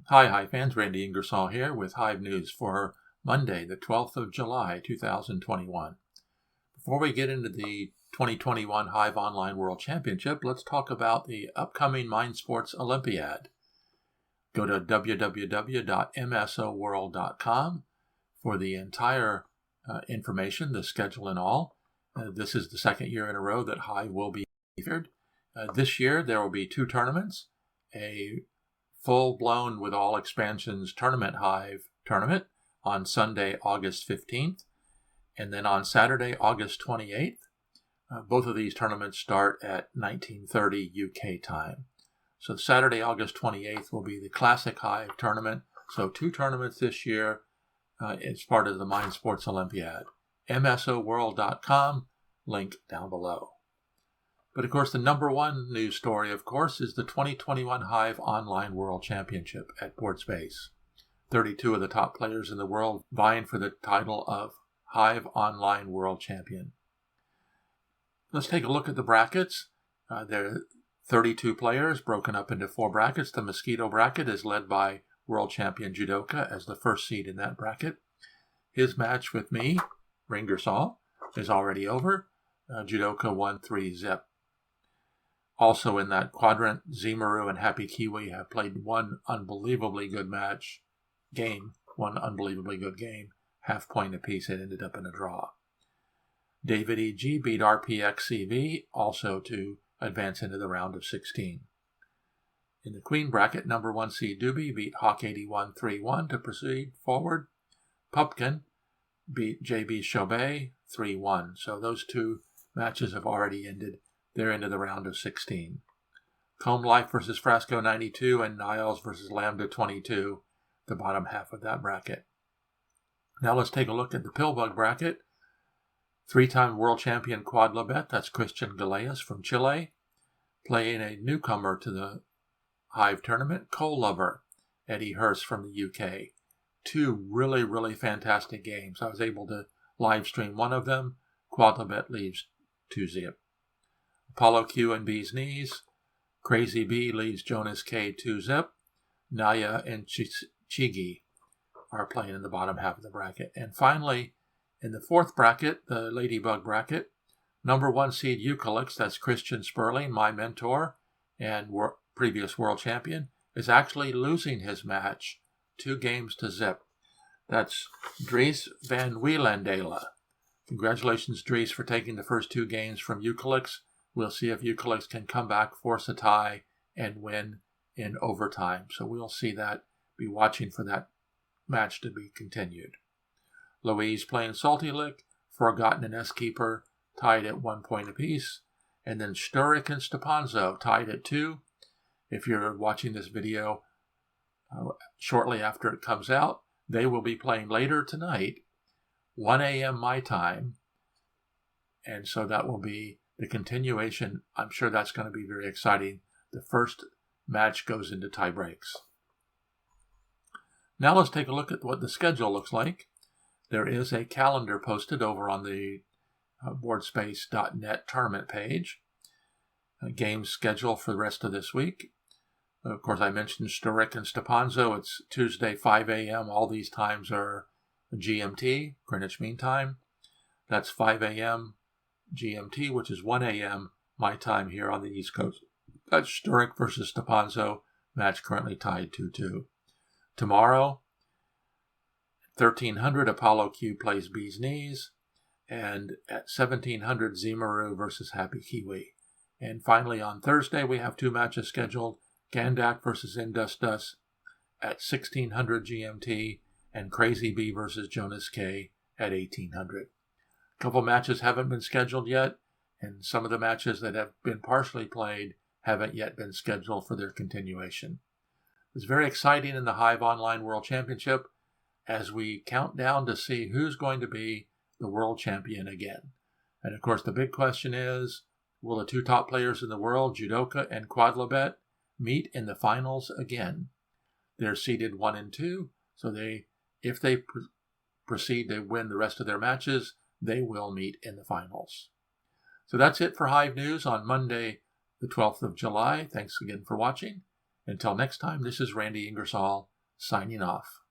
Hi, Hive fans. Randy Ingersoll here with Hive News for Monday, the 12th of July, 2021. Before we get into the 2021 Hive Online World Championship, let's talk about the upcoming Mind Sports Olympiad. Go to www.msoworld.com for the entire information, the schedule and all. This is the second year in a row that Hive will be featured. This year there will be two tournaments, a full-blown with all expansions tournament Hive tournament on Sunday, August 15th, and then on Saturday, August 28th. Both of these tournaments start at 1930 UK time. So Saturday, August 28th will be the Classic Hive tournament. So two tournaments this year as part of the Mind Sports Olympiad. MSOworld.com, link down below. But of course, the number one news story, of course, is the 2021 Hive Online World Championship at Board Space. 32 of the top players in the world vying for the title of Hive Online World Champion. Let's take a look at the brackets. There are 32 players broken up into four brackets. The Mosquito bracket is led by world champion Judoka as the first seed in that bracket. His match with me, Ringersall, is already over. Judoka won 3-0. Also in that quadrant, Zimaru and Happy Kiwi have played one unbelievably good game, half point apiece. It ended up in a draw. David E.G. beat RPXCV, also to advance into the round of 16. In the Queen bracket, number one seed Doobie beat Hawk 81 3-1 to proceed forward. Pumpkin beat JB Chauvet 3-1. So those two matches have already ended. They're into the round of 16. Comb Life versus Frasco 92 and Niles versus Lambda 22, the bottom half of that bracket. Now let's take a look at the Plibug bracket. Three-time world champion Quadlibet, that's Christian Galeas from Chile, playing a newcomer to the Hive tournament, Coal Lover, Eddie Hurst from the UK. Two really, really fantastic games. I was able to live stream one of them. Quadlibet leaves 2-0. Apollo Q and B's Knees. Crazy B leaves Jonas K 2-0. Naya and Chigi are playing in the bottom half of the bracket. And finally, in the fourth bracket, the Ladybug bracket, number one seed Eucalyptus, that's Christian Sperling, my mentor and previous world champion, is actually losing his match 2-0. That's Dries van Wielandela. Congratulations, Dries, for taking the first two games from Eucalyptus. We'll see if Eucalyptus can come back, force a tie, and win in overtime. So we'll see that, be watching for that match to be continued. Louise playing Salty Lick, Forgotten and S-Keeper tied at 1 point apiece. And then Sturek and Stepanzo tied at 2. If you're watching this video shortly after it comes out, they will be playing later tonight, 1 a.m. my time. And so that will be the continuation. I'm sure that's going to be very exciting. The first match goes into tie breaks. Now let's take a look at what the schedule looks like. There is a calendar posted over on the boardspace.net tournament page. Game schedule for the rest of this week. Of course, I mentioned Sturek and Stepanzo. It's Tuesday, 5 a.m. All these times are GMT, Greenwich Mean Time. That's 5 a.m. GMT, which is 1 a.m. my time here on the East Coast. That's Sturek versus Stepanzo, match currently tied 2-2. Tomorrow, 1300, Apollo Q plays B's Knees, and at 1700, Zimaru versus Happy Kiwi. And finally, on Thursday, we have two matches scheduled, Gandak versus Industus at 1600 GMT, and Crazy B versus Jonas K at 1800. A couple matches haven't been scheduled yet, and some of the matches that have been partially played haven't yet been scheduled for their continuation. It's very exciting in the Hive Online World Championship as we count down to see who's going to be the world champion again. And of course, the big question is, will the two top players in the world, Judoka and Quadlibet, meet in the finals again? They're seeded 1 and 2, so if they proceed to win the rest of their matches, they will meet in the finals. So that's it for Hive News on Monday, the 12th of July. Thanks again for watching. Until next time, this is Randy Ingersoll signing off.